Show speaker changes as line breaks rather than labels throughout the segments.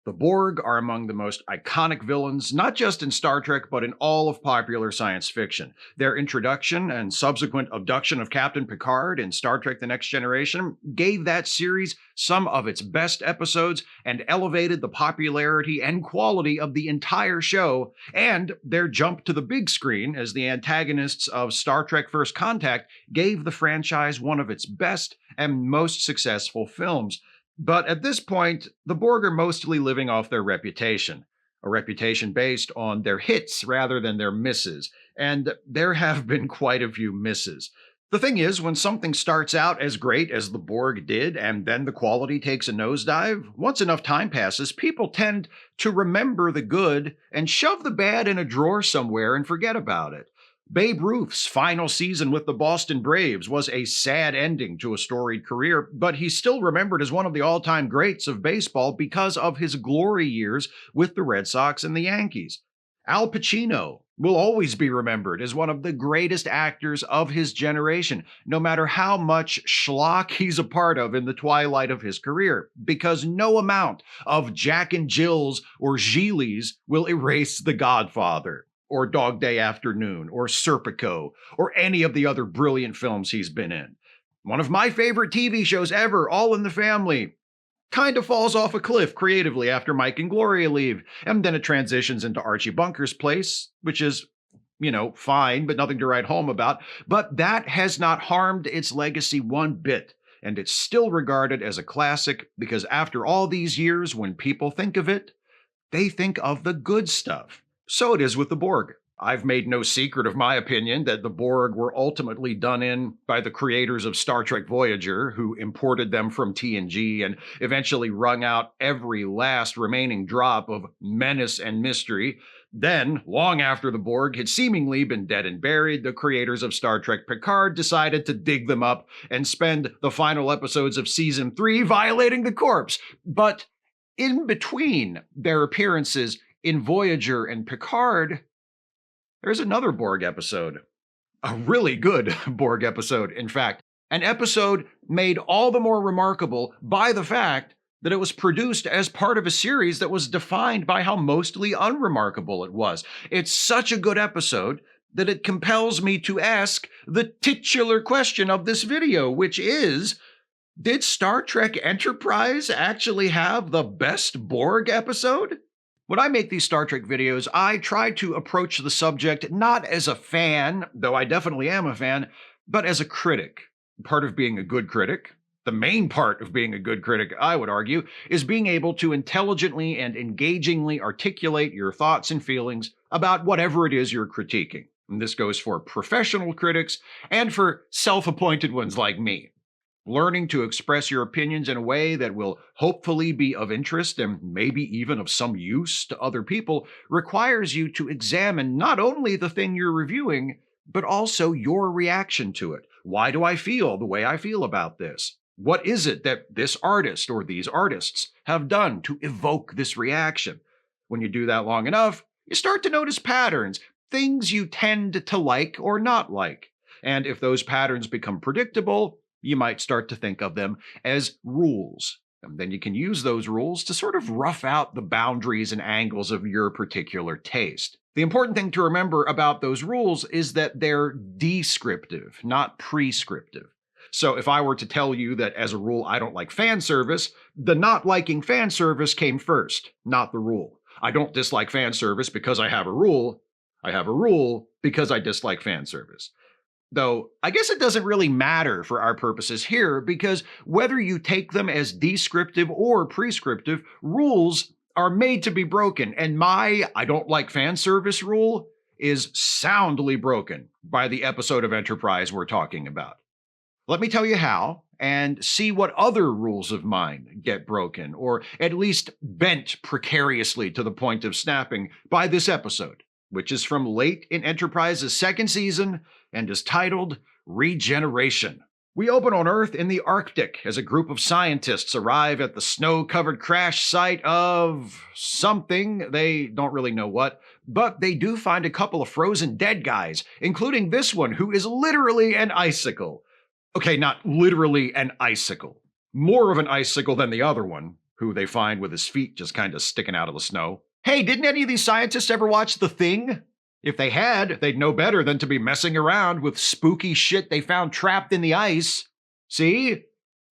The Borg are among the most iconic villains, not just in Star Trek, but in all of popular science fiction. Their introduction and subsequent abduction of Captain Picard in Star Trek The Next Generation gave that series some of its best episodes and elevated the popularity and quality of the entire show, and their jump to the big screen as the antagonists of Star Trek First Contact gave the franchise one of its best and most successful films. But at this point, the Borg are mostly living off their reputation, a reputation based on their hits rather than their misses, and there have been quite a few misses. The thing is, when something starts out as great as the Borg did, and then the quality takes a nosedive, once enough time passes, people tend to remember the good and shove the bad in a drawer somewhere and forget about it. Babe Ruth's final season with the Boston Braves was a sad ending to a storied career, but he's still remembered as one of the all-time greats of baseball because of his glory years with the Red Sox and the Yankees. Al Pacino will always be remembered as one of the greatest actors of his generation, no matter how much schlock he's a part of in the twilight of his career, because no amount of Jack and Jill's or Giglis will erase The Godfather, or Dog Day Afternoon, or Serpico, or any of the other brilliant films he's been in. One of my favorite TV shows ever, All in the Family, kind of falls off a cliff creatively after Mike and Gloria leave, and then it transitions into Archie Bunker's Place, which is, fine, but nothing to write home about. But that has not harmed its legacy one bit, and it's still regarded as a classic because after all these years, when people think of it, they think of the good stuff. So it is with the Borg. I've made no secret of my opinion that the Borg were ultimately done in by the creators of Star Trek Voyager, who imported them from TNG and eventually wrung out every last remaining drop of menace and mystery. Then, long after the Borg had seemingly been dead and buried, the creators of Star Trek Picard decided to dig them up and spend the final episodes of Season 3 violating the corpse. But in between their appearances in Voyager and Picard, there's another Borg episode. A really good Borg episode, in fact. An episode made all the more remarkable by the fact that it was produced as part of a series that was defined by how mostly unremarkable it was. It's such a good episode that it compels me to ask the titular question of this video, which is, did Star Trek Enterprise actually have the best Borg episode? When I make these Star Trek videos, I try to approach the subject not as a fan, though I definitely am a fan, but as a critic. Part of being a good critic, the main part of being a good critic, I would argue, is being able to intelligently and engagingly articulate your thoughts and feelings about whatever it is you're critiquing. And this goes for professional critics and for self-appointed ones like me. Learning to express your opinions in a way that will hopefully be of interest and maybe even of some use to other people requires you to examine not only the thing you're reviewing, but also your reaction to it. Why do I feel the way I feel about this? What is it that this artist or these artists have done to evoke this reaction? When you do that long enough, you start to notice patterns, things you tend to like or not like. And if those patterns become predictable, you might start to think of them as rules. And then you can use those rules to sort of rough out the boundaries and angles of your particular taste. The important thing to remember about those rules is that they're descriptive, not prescriptive. So if I were to tell you that as a rule I don't like fan service, the not liking fan service came first, not the rule. I don't dislike fan service because I have a rule. I have a rule because I dislike fan service. Though, I guess it doesn't really matter for our purposes here, because whether you take them as descriptive or prescriptive, rules are made to be broken, and my I don't like fan service rule is soundly broken by the episode of Enterprise we're talking about. Let me tell you how, and see what other rules of mine get broken, or at least bent precariously to the point of snapping by this episode, which is from late in Enterprise's second season, and is titled Regeneration. We open on Earth in the Arctic as a group of scientists arrive at the snow-covered crash site of something. They don't really know what, but they do find a couple of frozen dead guys, including this one who is literally an icicle. Okay, not literally an icicle. More of an icicle than the other one, who they find with his feet just kind of sticking out of the snow. Hey, didn't any of these scientists ever watch The Thing? If they had, they'd know better than to be messing around with spooky shit they found trapped in the ice. See?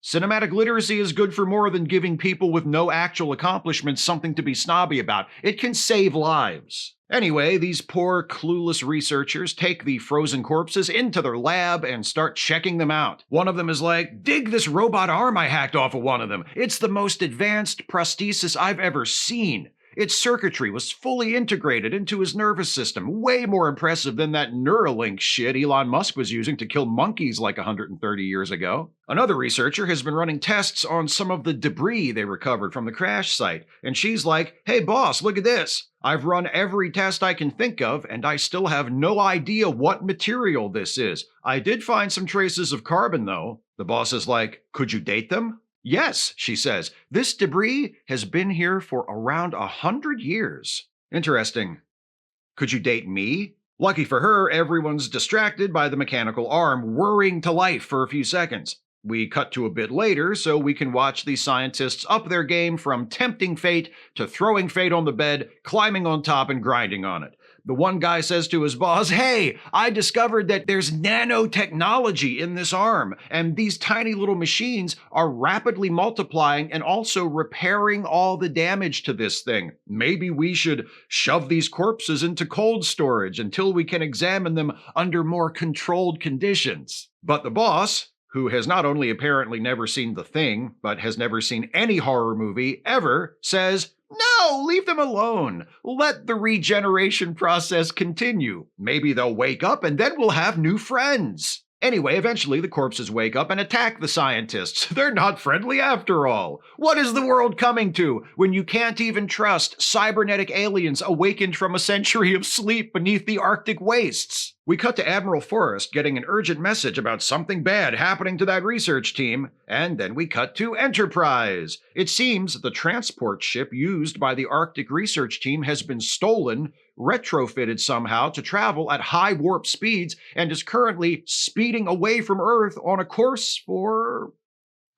Cinematic literacy is good for more than giving people with no actual accomplishments something to be snobby about. It can save lives. Anyway, these poor, clueless researchers take the frozen corpses into their lab and start checking them out. One of them is like, dig this robot arm I hacked off of one of them. It's the most advanced prosthesis I've ever seen. Its circuitry was fully integrated into his nervous system, way more impressive than that Neuralink shit Elon Musk was using to kill monkeys like 130 years ago. Another researcher has been running tests on some of the debris they recovered from the crash site, and she's like, hey boss, look at this. I've run every test I can think of, and I still have no idea what material this is. I did find some traces of carbon, though. The boss is like, could you date them? Yes, she says, this debris has been here for around 100 years. Interesting. Could you date me? Lucky for her, everyone's distracted by the mechanical arm whirring to life for a few seconds. We cut to a bit later so we can watch the scientists up their game from tempting fate to throwing fate on the bed, climbing on top and grinding on it. The one guy says to his boss, hey, I discovered that there's nanotechnology in this arm, and these tiny little machines are rapidly multiplying and also repairing all the damage to this thing. Maybe we should shove these corpses into cold storage until we can examine them under more controlled conditions. But the boss, who has not only apparently never seen The Thing, but has never seen any horror movie ever, says, no, leave them alone. Let the regeneration process continue. Maybe they'll wake up and then we'll have new friends. Anyway, eventually the corpses wake up and attack the scientists. They're not friendly after all. What is the world coming to when you can't even trust cybernetic aliens awakened from a century of sleep beneath the Arctic wastes? We cut to Admiral Forrest getting an urgent message about something bad happening to that research team, and then we cut to Enterprise. It seems the transport ship used by the Arctic research team has been stolen, retrofitted somehow to travel at high warp speeds, and is currently speeding away from Earth on a course for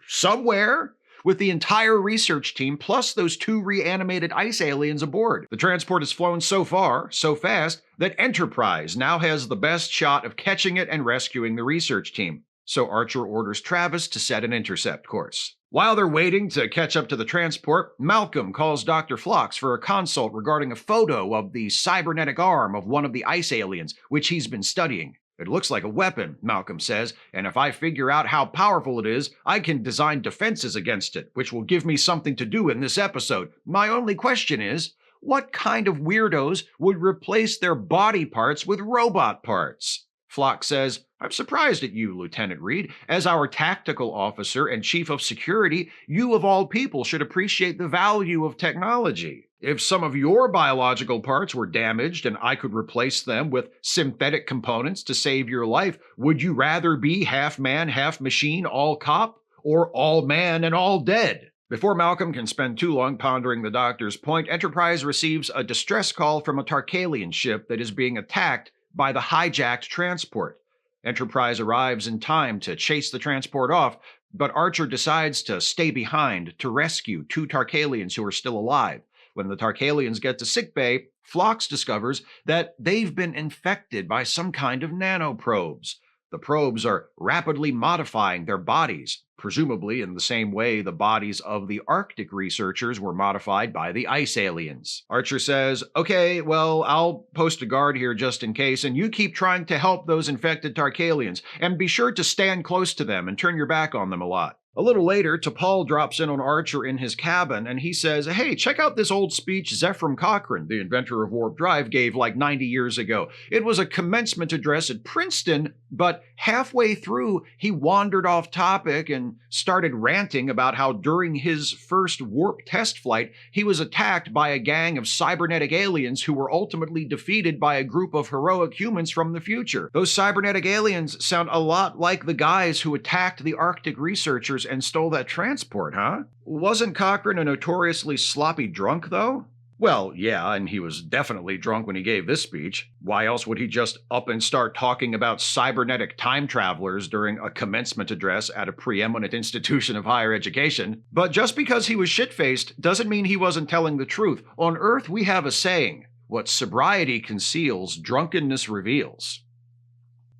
somewhere, with the entire research team plus those 2 reanimated ice aliens aboard. The transport has flown so far, so fast, that Enterprise now has the best shot of catching it and rescuing the research team. So Archer orders Travis to set an intercept course. While they're waiting to catch up to the transport, Malcolm calls Dr. Phlox for a consult regarding a photo of the cybernetic arm of one of the ice aliens, which he's been studying. It looks like a weapon, Malcolm says, and if I figure out how powerful it is, I can design defenses against it, which will give me something to do in this episode. My only question is, what kind of weirdos would replace their body parts with robot parts? Phlox says, I'm surprised at you, Lieutenant Reed. As our tactical officer and chief of security, you of all people should appreciate the value of technology. If some of your biological parts were damaged and I could replace them with synthetic components to save your life, would you rather be half man, half machine, all cop, or all man and all dead? Before Malcolm can spend too long pondering the doctor's point, Enterprise receives a distress call from a Tarkalian ship that is being attacked by the hijacked transport. Enterprise arrives in time to chase the transport off, but Archer decides to stay behind to rescue 2 Tarkalians who are still alive. When the Tarkalians get to sickbay, Phlox discovers that they've been infected by some kind of nanoprobes. The probes are rapidly modifying their bodies, presumably in the same way the bodies of the Arctic researchers were modified by the ice aliens. Archer says, okay, well, I'll post a guard here just in case, and you keep trying to help those infected Tarkalians, and be sure to stand close to them and turn your back on them a lot. A little later, T'Pol drops in on Archer in his cabin, and he says, hey, check out this old speech Zephram Cochrane, the inventor of warp drive, gave like 90 years ago. It was a commencement address at Princeton, but halfway through, he wandered off topic and started ranting about how during his first warp test flight, he was attacked by a gang of cybernetic aliens who were ultimately defeated by a group of heroic humans from the future. Those cybernetic aliens sound a lot like the guys who attacked the Arctic researchers and stole that transport, huh? Wasn't Cochrane a notoriously sloppy drunk, though? Well, yeah, and he was definitely drunk when he gave this speech. Why else would he just up and start talking about cybernetic time travelers during a commencement address at a preeminent institution of higher education? But just because he was shit-faced doesn't mean he wasn't telling the truth. On Earth, we have a saying, what sobriety conceals, drunkenness reveals.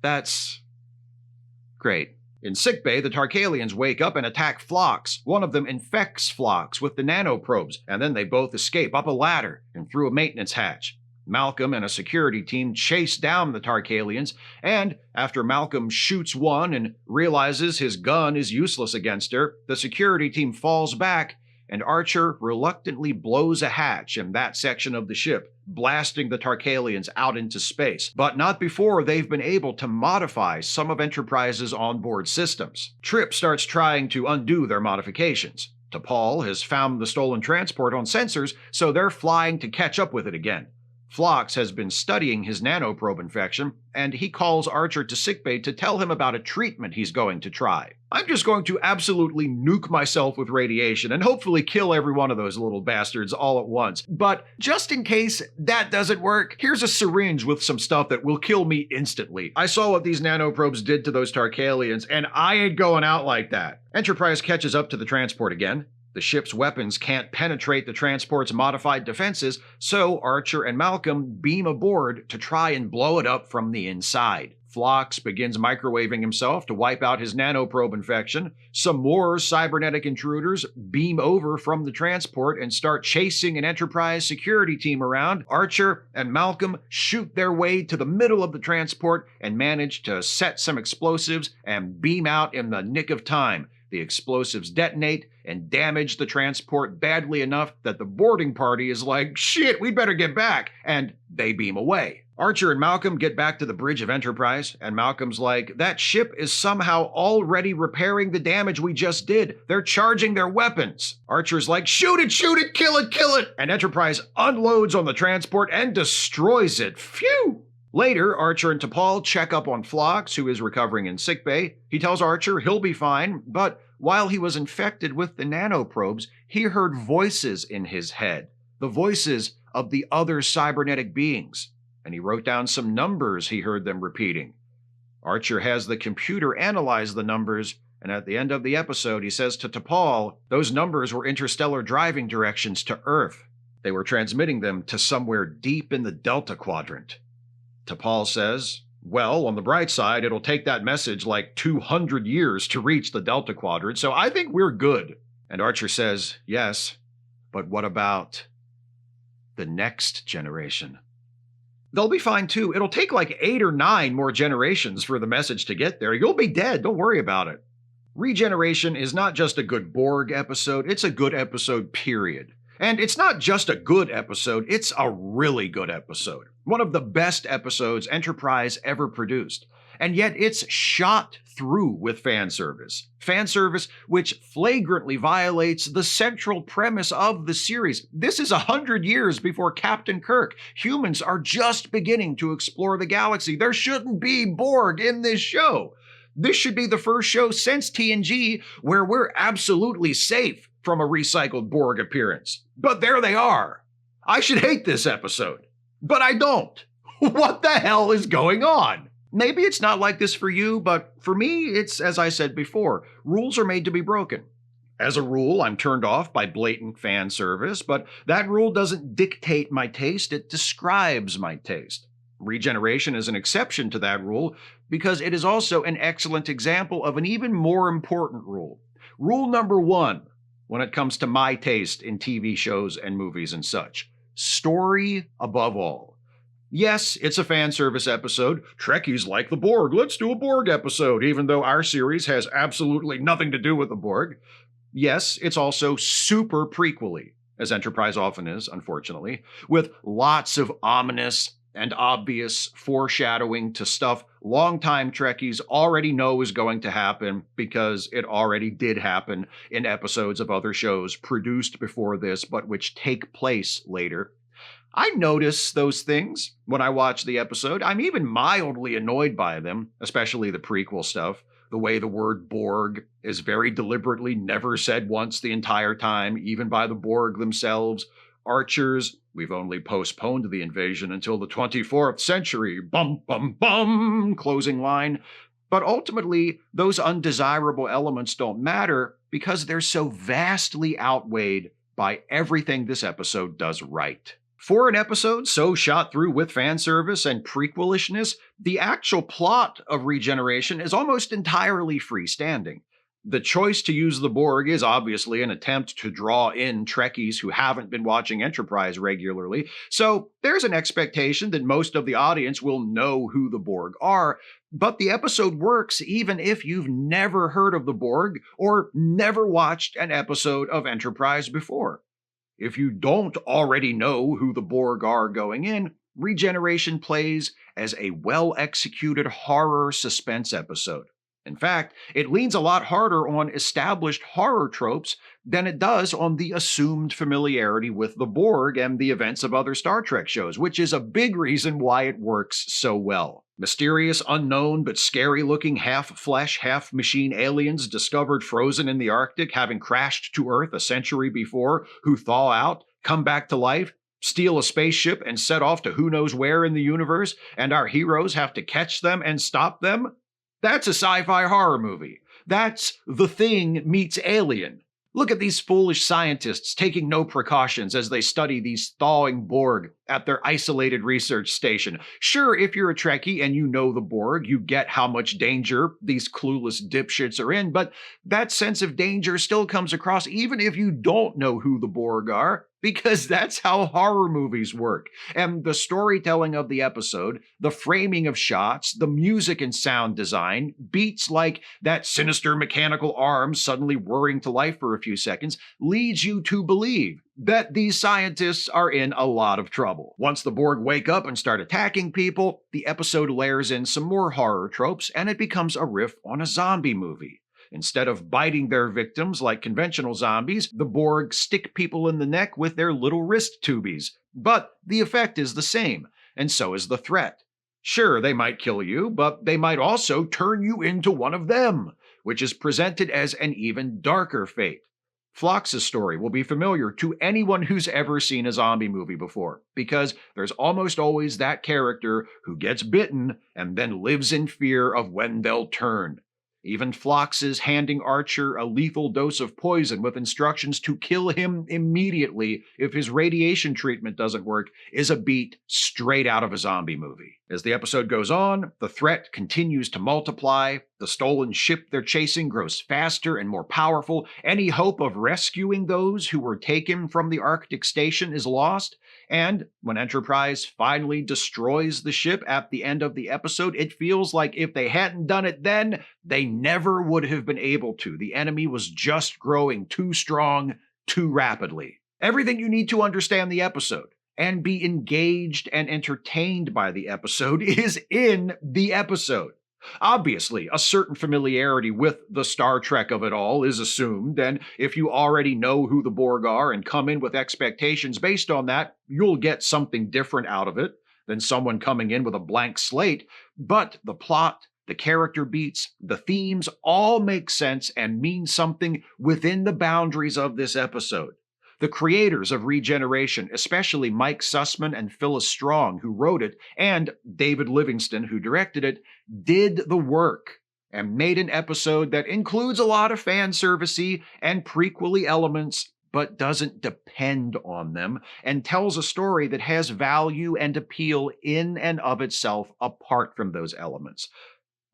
That's great. In sickbay, the Tarkalians wake up and attack Phlox. One of them infects Phlox with the nanoprobes, and then they both escape up a ladder and through a maintenance hatch. Malcolm and a security team chase down the Tarkalians, and after Malcolm shoots one and realizes his gun is useless against her, the security team falls back, and Archer reluctantly blows a hatch in that section of the ship, blasting the Tarkalians out into space, but not before they've been able to modify some of Enterprise's onboard systems. Trip starts trying to undo their modifications. T'Pol has found the stolen transport on sensors, so they're flying to catch up with it again. Phlox has been studying his nanoprobe infection, and he calls Archer to sickbay to tell him about a treatment he's going to try. I'm just going to absolutely nuke myself with radiation and hopefully kill every one of those little bastards all at once. But just in case that doesn't work, here's a syringe with some stuff that will kill me instantly. I saw what these nanoprobes did to those Tarkalians, and I ain't going out like that. Enterprise catches up to the transport again. The ship's weapons can't penetrate the transport's modified defenses, so Archer and Malcolm beam aboard to try and blow it up from the inside. Phlox begins microwaving himself to wipe out his nanoprobe infection. Some more cybernetic intruders beam over from the transport and start chasing an Enterprise security team around. Archer and Malcolm shoot their way to the middle of the transport and manage to set some explosives and beam out in the nick of time. The explosives detonate and damage the transport badly enough that the boarding party is like, shit, we'd better get back, and they beam away. Archer and Malcolm get back to the bridge of Enterprise, and Malcolm's like, that ship is somehow already repairing the damage we just did. They're charging their weapons. Archer's like, shoot it, kill it, and Enterprise unloads on the transport and destroys it. Phew! Later, Archer and T'Pol check up on Phlox, who is recovering in sickbay. He tells Archer he'll be fine, but while he was infected with the nanoprobes, he heard voices in his head, the voices of the other cybernetic beings, and he wrote down some numbers he heard them repeating. Archer has the computer analyze the numbers, and at the end of the episode, he says to T'Pol, those numbers were interstellar driving directions to Earth. They were transmitting them to somewhere deep in the Delta Quadrant. T'Pol says, well, on the bright side, it'll take that message like 200 years to reach the Delta Quadrant, so I think we're good. And Archer says, yes, but what about the next generation? They'll be fine too. It'll take like 8 or 9 more generations for the message to get there. You'll be dead, don't worry about it. Regeneration is not just a good Borg episode, it's a good episode, period. And it's not just a good episode, it's a really good episode. One of the best episodes Enterprise ever produced. And yet it's shot through with fan service. Fan service which flagrantly violates the central premise of the series. This is 100 years before Captain Kirk. Humans are just beginning to explore the galaxy. There shouldn't be Borg in this show. This should be the first show since TNG where we're absolutely safe from a recycled Borg appearance. But there they are. I should hate this episode, but I don't. What the hell is going on? Maybe it's not like this for you, but for me, it's as I said before, rules are made to be broken. As a rule, I'm turned off by blatant fan service, but that rule doesn't dictate my taste, it describes my taste. Regeneration is an exception to that rule because it is also an excellent example of an even more important rule. Rule number 1, when it comes to my taste in TV shows and movies and such. Story above all. Yes, it's a fan service episode. Trekkies like the Borg. Let's do a Borg episode, even though our series has absolutely nothing to do with the Borg. Yes, it's also super prequel-y, as Enterprise often is, unfortunately, with lots of ominous and obvious foreshadowing to stuff longtime Trekkies already know is going to happen because it already did happen in episodes of other shows produced before this, but which take place later. I notice those things when I watch the episode. I'm even mildly annoyed by them, especially the prequel stuff. The way the word Borg is very deliberately never said once the entire time, even by the Borg themselves. archers. We've only postponed the invasion until the 24th century. Bum, bum, bum, closing line. But ultimately, those undesirable elements don't matter because they're so vastly outweighed by everything this episode does right. For an episode so shot through with fan service and prequelishness, the actual plot of Regeneration is almost entirely freestanding. The choice to use the Borg is obviously an attempt to draw in Trekkies who haven't been watching Enterprise regularly, so there's an expectation that most of the audience will know who the Borg are, but the episode works even if you've never heard of the Borg or never watched an episode of Enterprise before. If you don't already know who the Borg are going in, Regeneration plays as a well-executed horror suspense episode. In fact, it leans a lot harder on established horror tropes than it does on the assumed familiarity with the Borg and the events of other Star Trek shows, which is a big reason why it works so well. Mysterious, unknown, but scary-looking half-flesh, half-machine aliens discovered frozen in the Arctic, having crashed to Earth a century before, who thaw out, come back to life, steal a spaceship, and set off to who knows where in the universe, and our heroes have to catch them and stop them? That's a sci-fi horror movie. That's The Thing meets Alien. Look at these foolish scientists taking no precautions as they study these thawing Borg at their isolated research station. Sure, if you're a Trekkie and you know the Borg, you get how much danger these clueless dipshits are in, but that sense of danger still comes across even if you don't know who the Borg are, because that's how horror movies work. And the storytelling of the episode, the framing of shots, the music and sound design, beats like that sinister mechanical arm suddenly whirring to life for a few seconds, leads you to believe that these scientists are in a lot of trouble. Once the Borg wake up and start attacking people, the episode layers in some more horror tropes, and it becomes a riff on a zombie movie. Instead of biting their victims like conventional zombies, the Borg stick people in the neck with their little wrist tubies. But the effect is the same, and so is the threat. Sure, they might kill you, but they might also turn you into one of them, which is presented as an even darker fate. Phlox's story will be familiar to anyone who's ever seen a zombie movie before, because there's almost always that character who gets bitten and then lives in fear of when they'll turn. Even Phlox's handing Archer a lethal dose of poison with instructions to kill him immediately if his radiation treatment doesn't work is a beat straight out of a zombie movie. As the episode goes on, the threat continues to multiply, the stolen ship they're chasing grows faster and more powerful, any hope of rescuing those who were taken from the Arctic station is lost, and when Enterprise finally destroys the ship at the end of the episode, it feels like if they hadn't done it then, they never would have been able to. The enemy was just growing too strong, too rapidly. Everything you need to understand the episode and be engaged and entertained by the episode is in the episode. Obviously, a certain familiarity with the Star Trek of it all is assumed, and if you already know who the Borg are and come in with expectations based on that, you'll get something different out of it than someone coming in with a blank slate. But the plot, the character beats, the themes all make sense and mean something within the boundaries of this episode. The creators of Regeneration, especially Mike Sussman and Phyllis Strong, who wrote it, and David Livingston, who directed it, did the work and made an episode that includes a lot of fan servicey and prequel-y elements, but doesn't depend on them, and tells a story that has value and appeal in and of itself apart from those elements.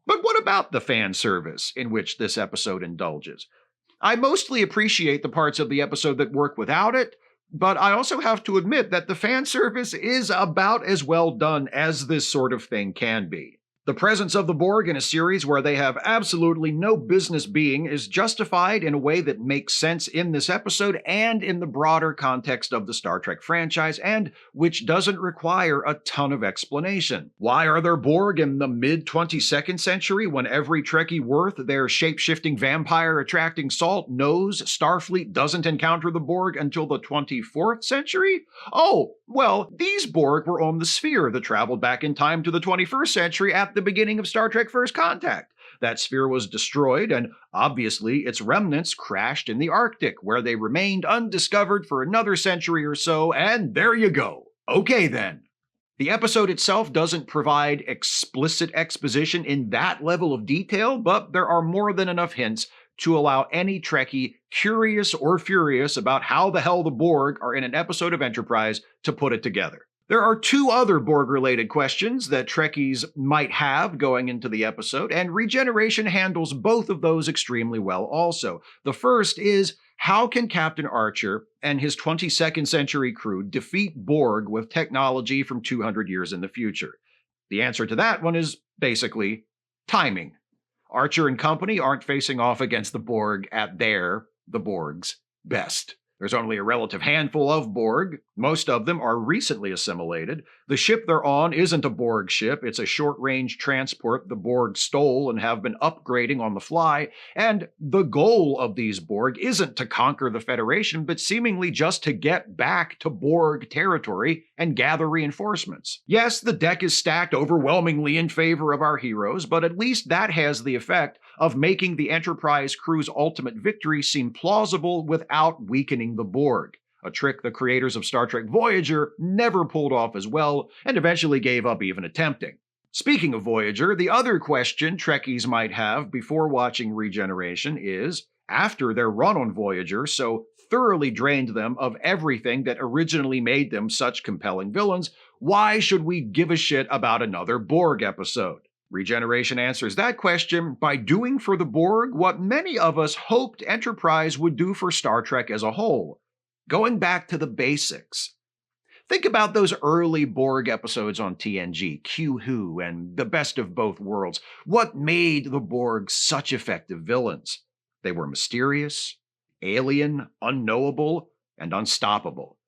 But what about the fan service in which this episode indulges? I mostly appreciate the parts of the episode that work without it, but I also have to admit that the fan service is about as well done as this sort of thing can be. The presence of the Borg in a series where they have absolutely no business being is justified in a way that makes sense in this episode and in the broader context of the Star Trek franchise, and which doesn't require a ton of explanation. Why are there Borg in the mid-22nd century when every Trekkie worth their shape-shifting vampire-attracting salt knows Starfleet doesn't encounter the Borg until the 24th century? Oh, well, these Borg were on the sphere that traveled back in time to the 21st century at the beginning of Star Trek First Contact. That sphere was destroyed, and obviously its remnants crashed in the Arctic, where they remained undiscovered for another century or so, and there you go. Okay then. The episode itself doesn't provide explicit exposition in that level of detail, but there are more than enough hints to allow any Trekkie curious or furious about how the hell the Borg are in an episode of Enterprise to put it together. There are two other Borg-related questions that Trekkies might have going into the episode, and Regeneration handles both of those extremely well also. The first is, how can Captain Archer and his 22nd century crew defeat Borg with technology from 200 years in the future? The answer to that one is basically timing. Archer and company aren't facing off against the Borg at the Borg's, best. There's only a relative handful of Borg. Most of them are recently assimilated. The ship they're on isn't a Borg ship. It's a short-range transport the Borg stole and have been upgrading on the fly. And the goal of these Borg isn't to conquer the Federation, but seemingly just to get back to Borg territory and gather reinforcements. Yes, the deck is stacked overwhelmingly in favor of our heroes, but at least that has the effect of making the Enterprise crew's ultimate victory seem plausible without weakening the Borg, a trick the creators of Star Trek Voyager never pulled off as well and eventually gave up even attempting. Speaking of Voyager, the other question Trekkies might have before watching Regeneration is, after their run on Voyager so thoroughly drained them of everything that originally made them such compelling villains, why should we give a shit about another Borg episode? Regeneration answers that question by doing for the Borg what many of us hoped Enterprise would do for Star Trek as a whole, going back to the basics. Think about those early Borg episodes on TNG, Q-Who, and The Best of Both Worlds. What made the Borg such effective villains? They were mysterious, alien, unknowable, and unstoppable.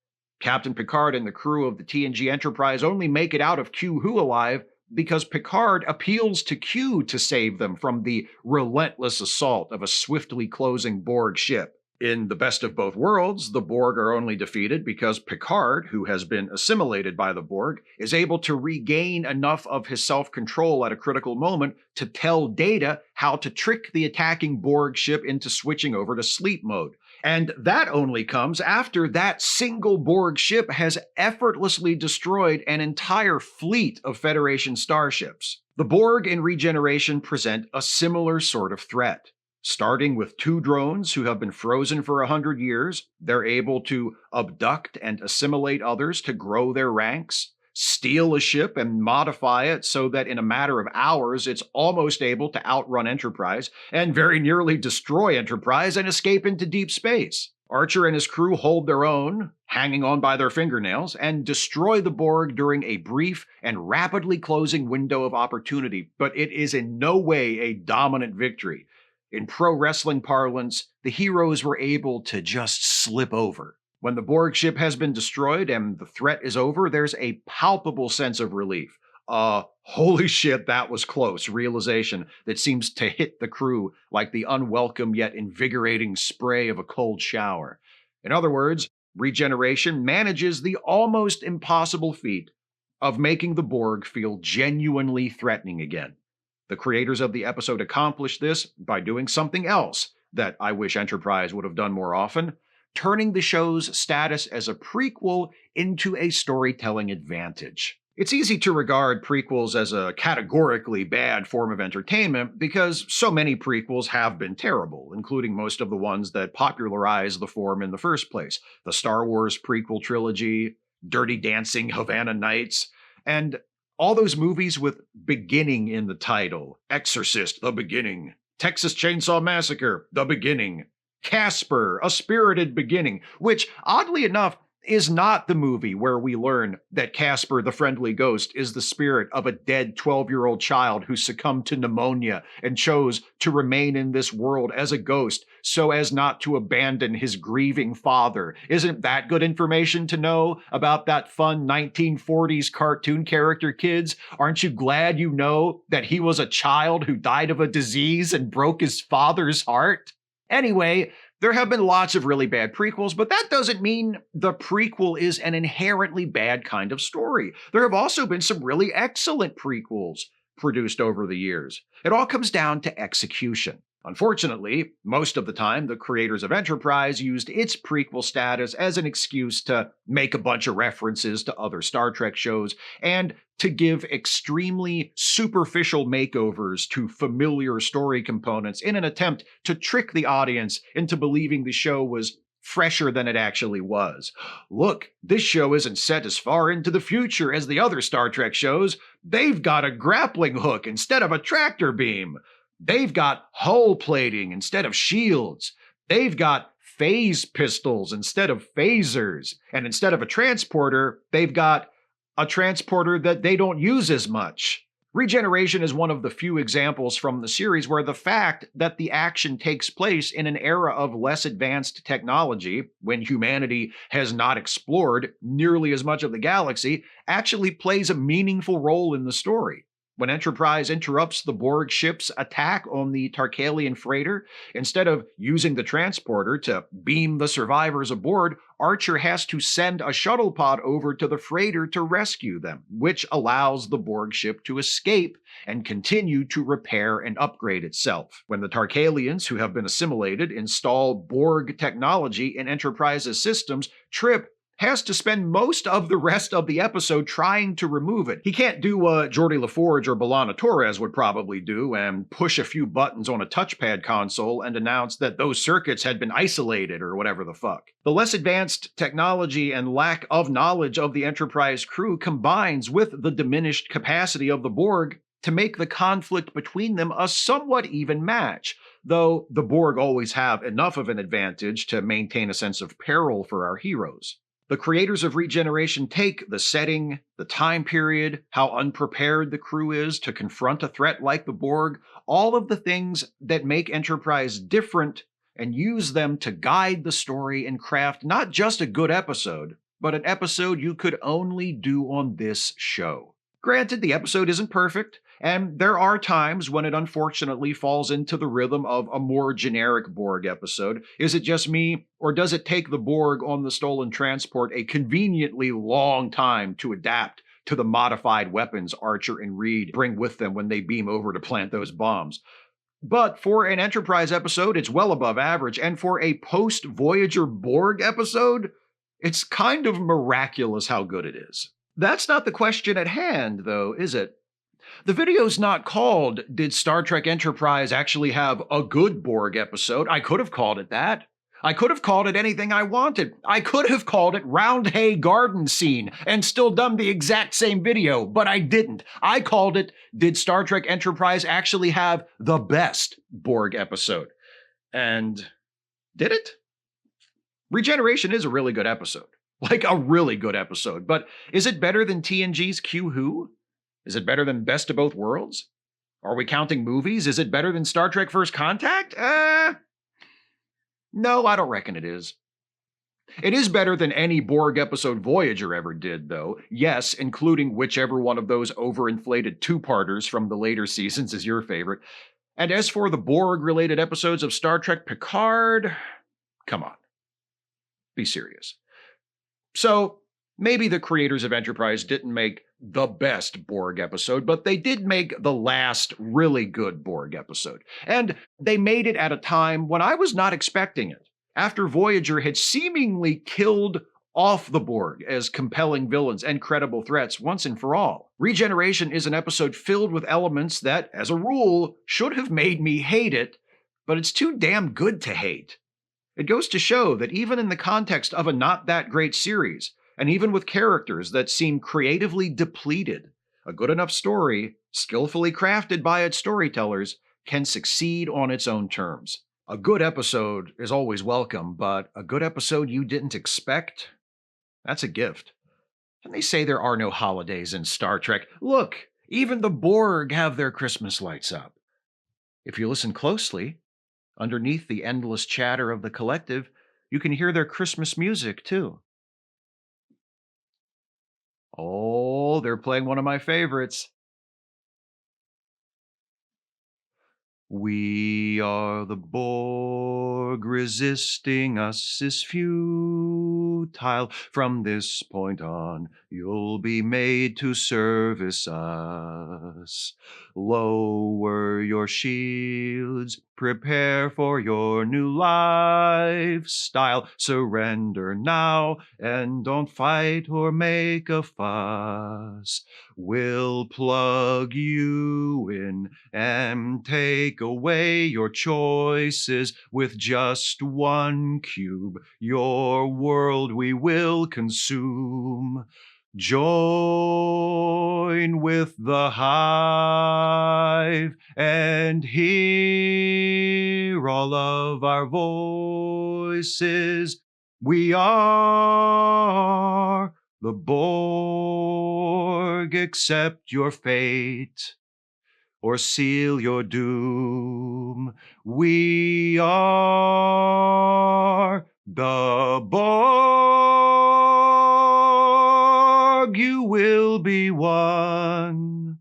Captain Picard and the crew of the TNG Enterprise only make it out of Q-Who alive because Picard appeals to Q to save them from the relentless assault of a swiftly closing Borg ship. In The Best of Both Worlds, the Borg are only defeated because Picard, who has been assimilated by the Borg, is able to regain enough of his self-control at a critical moment to tell Data how to trick the attacking Borg ship into switching over to sleep mode. And that only comes after that single Borg ship has effortlessly destroyed an entire fleet of Federation starships. The Borg in Regeneration present a similar sort of threat. Starting with two drones who have been frozen for 100 years, they're able to abduct and assimilate others to grow their ranks, steal a ship and modify it so that in a matter of hours it's almost able to outrun Enterprise and very nearly destroy Enterprise and escape into deep space. Archer and his crew hold their own, hanging on by their fingernails, and destroy the Borg during a brief and rapidly closing window of opportunity, but it is in no way a dominant victory. In pro wrestling parlance, the heroes were able to just slip over. When the Borg ship has been destroyed and the threat is over, there's a palpable sense of relief. Holy shit, that was close realization that seems to hit the crew like the unwelcome yet invigorating spray of a cold shower. In other words, Regeneration manages the almost impossible feat of making the Borg feel genuinely threatening again. The creators of the episode accomplished this by doing something else that I wish Enterprise would have done more often, turning the show's status as a prequel into a storytelling advantage. It's easy to regard prequels as a categorically bad form of entertainment because so many prequels have been terrible, including most of the ones that popularized the form in the first place. The Star Wars prequel trilogy, Dirty Dancing, Havana Nights, and all those movies with beginning in the title. Exorcist, The Beginning. Texas Chainsaw Massacre, The Beginning. Casper, A Spirited Beginning, which, oddly enough, is not the movie where we learn that Casper the Friendly Ghost is the spirit of a dead 12-year-old child who succumbed to pneumonia and chose to remain in this world as a ghost so as not to abandon his grieving father. Isn't that good information to know about that fun 1940s cartoon character, kids? Aren't you glad you know that he was a child who died of a disease and broke his father's heart? Anyway, there have been lots of really bad prequels, but that doesn't mean the prequel is an inherently bad kind of story. There have also been some really excellent prequels. produced over the years. It all comes down to execution. Unfortunately, most of the time, the creators of Enterprise used its prequel status as an excuse to make a bunch of references to other Star Trek shows and to give extremely superficial makeovers to familiar story components in an attempt to trick the audience into believing the show was fresher than it actually was. Look, this show isn't set as far into the future as the other Star Trek shows. They've got a grappling hook instead of a tractor beam. They've got hull plating instead of shields. They've got phase pistols instead of phasers. And instead of a transporter, they've got a transporter that they don't use as much. Regeneration is one of the few examples from the series where the fact that the action takes place in an era of less advanced technology, when humanity has not explored nearly as much of the galaxy, actually plays a meaningful role in the story. When Enterprise interrupts the Borg ship's attack on the Tarkalian freighter, instead of using the transporter to beam the survivors aboard, Archer has to send a shuttle pod over to the freighter to rescue them, which allows the Borg ship to escape and continue to repair and upgrade itself. When the Tarkalians, who have been assimilated, install Borg technology in Enterprise's systems, Trip has to spend most of the rest of the episode trying to remove it. He can't do what Geordi LaForge or B'Elanna Torres would probably do and push a few buttons on a touchpad console and announce that those circuits had been isolated or whatever the fuck. The less advanced technology and lack of knowledge of the Enterprise crew combines with the diminished capacity of the Borg to make the conflict between them a somewhat even match, though the Borg always have enough of an advantage to maintain a sense of peril for our heroes. The creators of Regeneration take the setting, the time period, how unprepared the crew is to confront a threat like the Borg, all of the things that make Enterprise different, and use them to guide the story and craft not just a good episode, but an episode you could only do on this show. Granted, the episode isn't perfect, and there are times when it unfortunately falls into the rhythm of a more generic Borg episode. Is it just me, or does it take the Borg on the stolen transport a conveniently long time to adapt to the modified weapons Archer and Reed bring with them when they beam over to plant those bombs? But for an Enterprise episode, it's well above average, and for a post-Voyager Borg episode, it's kind of miraculous how good it is. That's not the question at hand, though, is it? The video's not called, "Did Star Trek Enterprise actually have a good Borg episode?" I could have called it that. I could have called it anything I wanted. I could have called it Round Hay Garden Scene and still done the exact same video, but I didn't. I called it, "Did Star Trek Enterprise actually have the best Borg episode?" And did it? Regeneration is a really good episode. Like a really good episode. But is it better than TNG's Q Who? Is it better than Best of Both Worlds? Are we counting movies? Is it better than Star Trek First Contact? No, I don't reckon it is. It is better than any Borg episode Voyager ever did, though. Yes, including whichever one of those overinflated two-parters from the later seasons is your favorite. And as for the Borg-related episodes of Star Trek Picard, come on. Be serious. So, maybe the creators of Enterprise didn't make the best Borg episode, but they did make the last really good Borg episode. And they made it at a time when I was not expecting it, after Voyager had seemingly killed off the Borg as compelling villains and credible threats once and for all. Regeneration is an episode filled with elements that, as a rule, should have made me hate it, but it's too damn good to hate. It goes to show that even in the context of a not that great series, and even with characters that seem creatively depleted, a good enough story, skillfully crafted by its storytellers, can succeed on its own terms. A good episode is always welcome, but a good episode you didn't expect? That's a gift. And they say there are no holidays in Star Trek. Look, even the Borg have their Christmas lights up. If you listen closely, underneath the endless chatter of the collective, you can hear their Christmas music, too. Oh, they're playing one of my favorites. We are the Borg, resisting us is futile. futile. From this point on, you'll be made to service us. Lower your shields, prepare for your new lifestyle. Surrender now and don't fight or make a fuss. We'll plug you in and take away your choices with just one cube. Your world we will consume. Join with the hive and hear all of our voices. We are the Borg. Accept your fate or seal your doom. We are the Borg. You will be one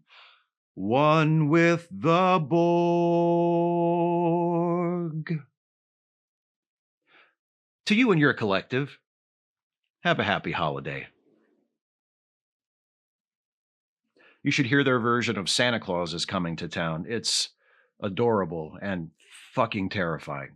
with the Borg. To you and your collective, have a happy holiday. You should hear their version of Santa Claus is Coming to Town. It's adorable and fucking terrifying.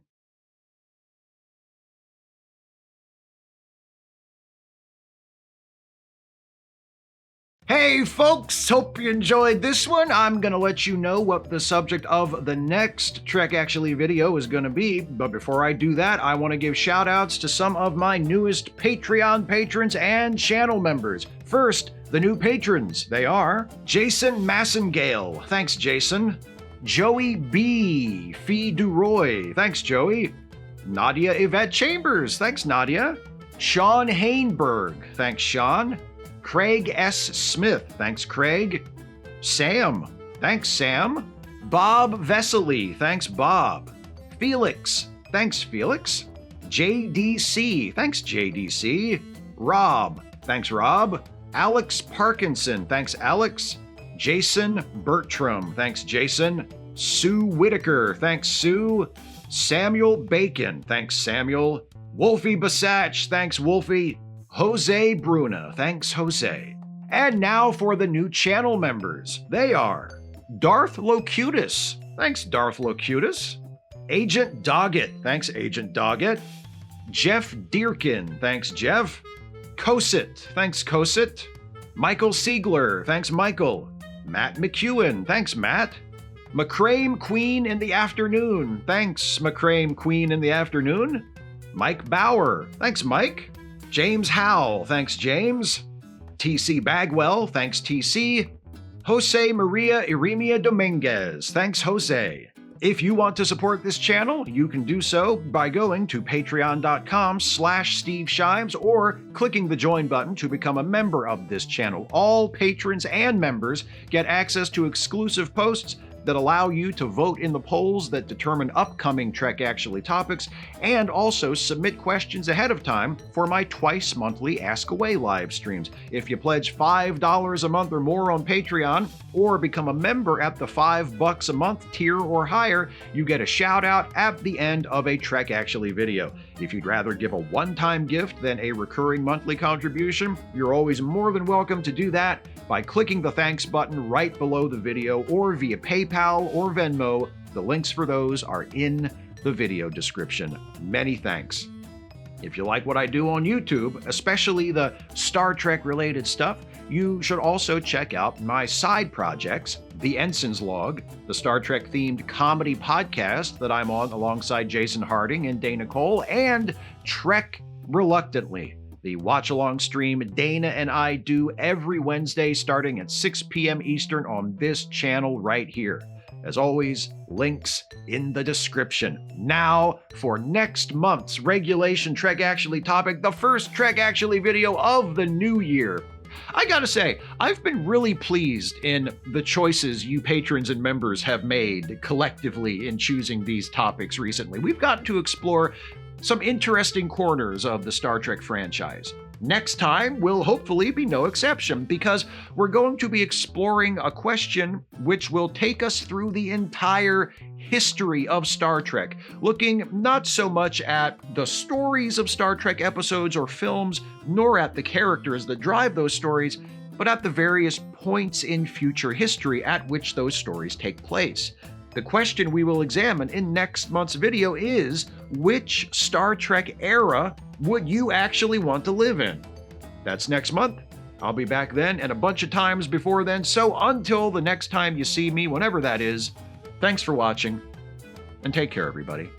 Hey folks, hope you enjoyed this one. I'm gonna let you know what the subject of the next Trek Actually video is gonna be, but before I do that, I want to give shout outs to some of my newest Patreon patrons and channel members. First, the new patrons. They are Jason Massengale, thanks Jason. Joey B. Fee Duroy, thanks Joey. Nadia Yvette Chambers, thanks Nadia. Sean Hainberg, thanks Sean. Craig S. Smith, thanks Craig. Sam, thanks Sam. Bob Vesely, thanks Bob. Felix, thanks Felix. JDC, thanks JDC. Rob, thanks Rob. Alex Parkinson, thanks Alex. Jason Bertram, thanks Jason. Sue Whitaker, thanks Sue. Samuel Bacon, thanks Samuel. Wolfie Basach, thanks Wolfie. Jose Bruna, thanks Jose. And now for the new channel members. They are Darth Locutus, thanks Darth Locutus. Agent Doggett, thanks Agent Doggett. Jeff Deerkin, thanks Jeff. Cosit, thanks Cosit. Michael Siegler, thanks Michael. Matt McEwen, thanks Matt. McCrame Queen in the Afternoon, thanks McCrame Queen in the Afternoon. Mike Bauer, thanks Mike. James Howell, thanks James. TC Bagwell, thanks TC. Jose Maria Iremia Dominguez, thanks Jose. If you want to support this channel, you can do so by going to patreon.com/Steve Shives or clicking the join button to become a member of this channel. All patrons and members get access to exclusive posts that allow you to vote in the polls that determine upcoming Trek Actually topics, and also submit questions ahead of time for my twice monthly Ask Away live streams. If you pledge $5 a month or more on Patreon, or become a member at the $5 a month tier or higher, you get a shout out at the end of a Trek Actually video. If you'd rather give a one-time gift than a recurring monthly contribution, you're always more than welcome to do that by clicking the thanks button right below the video or via PayPal or Venmo. The links for those are in the video description. Many thanks. If you like what I do on YouTube, especially the Star Trek related stuff, you should also check out my side projects, The Ensign's Log, the Star Trek themed comedy podcast that I'm on alongside Jason Harding and Dana Cole, and Trek Reluctantly, the watch-along stream Dana and I do every Wednesday starting at 6 p.m. Eastern on this channel right here. As always, links in the description. Now, for next month's Regulation Trek Actually topic, the first Trek Actually video of the new year. I gotta say, I've been really pleased in the choices you patrons and members have made collectively in choosing these topics recently. We've gotten to explore some interesting corners of the Star Trek franchise. Next time will hopefully be no exception, because we're going to be exploring a question which will take us through the entire history of Star Trek, looking not so much at the stories of Star Trek episodes or films, nor at the characters that drive those stories, but at the various points in future history at which those stories take place. The question we will examine in next month's video is, which Star Trek era would you actually want to live in? That's next month. I'll be back then and a bunch of times before then, so until the next time you see me, whenever that is, thanks for watching, and take care, everybody.